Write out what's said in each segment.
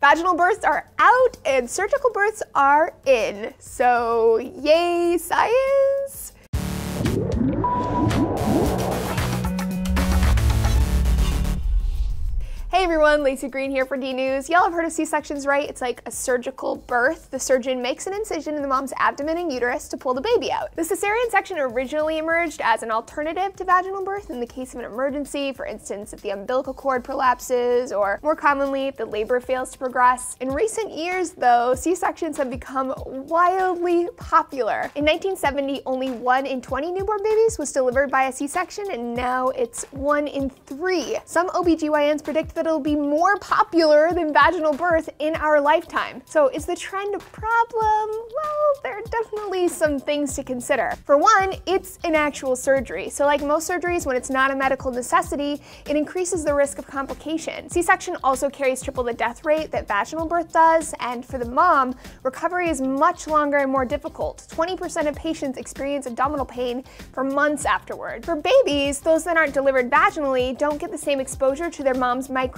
Vaginal births are out and surgical births are in. So yay, science! Hey everyone, Lacey Green here for DNews. Y'all have heard of C-sections, right? It's like a surgical birth. The surgeon makes an incision in the mom's abdomen and uterus to pull the baby out. The cesarean section originally emerged as an alternative to vaginal birth in the case of an emergency, for instance, if the umbilical cord prolapses, or more commonly, if the labor fails to progress. In recent years, though, C-sections have become wildly popular. In 1970, only 1 in 20 newborn babies was delivered by a C-section, and now it's 1 in 3. Some OBGYNs predict that it'll be more popular than vaginal birth in our lifetime. So is the trend a problem? Well, there are definitely some things to consider. For one, it's an actual surgery. So like most surgeries, when it's not a medical necessity, it increases the risk of complication. C-section also carries triple the death rate that vaginal birth does, and for the mom, recovery is much longer and more difficult. 20% of patients experience abdominal pain for months afterward. For babies, those that aren't delivered vaginally don't get the same exposure to their mom's microbiome.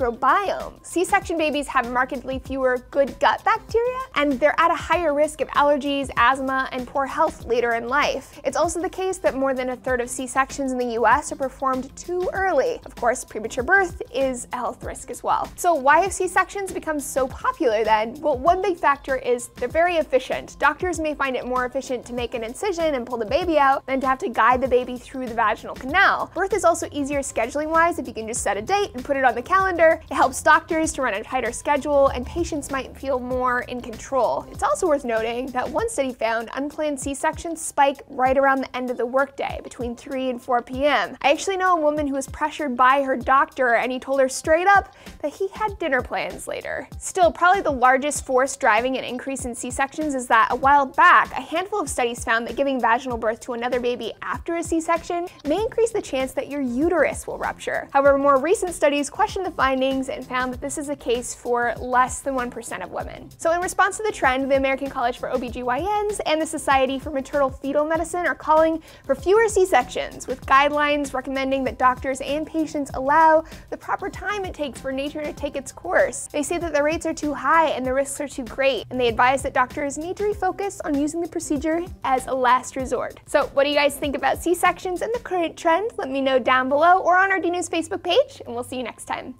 C-section babies have markedly fewer good gut bacteria, and they're at a higher risk of allergies, asthma, and poor health later in life. It's also the case that more than a third of C-sections in the US are performed too early. Of course, premature birth is a health risk as well. So why have C-sections become so popular then? Well, one big factor is they're very efficient. Doctors may find it more efficient to make an incision and pull the baby out than to have to guide the baby through the vaginal canal. Birth is also easier scheduling-wise if you can just set a date and put it on the calendar. It helps doctors to run a tighter schedule, and patients might feel more in control. It's also worth noting that one study found unplanned C-sections spike right around the end of the workday, between 3 and 4 p.m. I actually know a woman who was pressured by her doctor, and he told her straight up that he had dinner plans later. Still, probably the largest force driving an increase in C-sections is that a while back, a handful of studies found that giving vaginal birth to another baby after a C-section may increase the chance that your uterus will rupture. However, more recent studies questioned the findings and found that this is the case for less than 1% of women. So in response to the trend, the American College for OBGYNs and the Society for Maternal Fetal Medicine are calling for fewer C-sections, with guidelines recommending that doctors and patients allow the proper time it takes for nature to take its course. They say that the rates are too high and the risks are too great, and they advise that doctors need to refocus on using the procedure as a last resort. So what do you guys think about C-sections and the current trend? Let me know down below or on our DNews Facebook page, and we'll see you next time.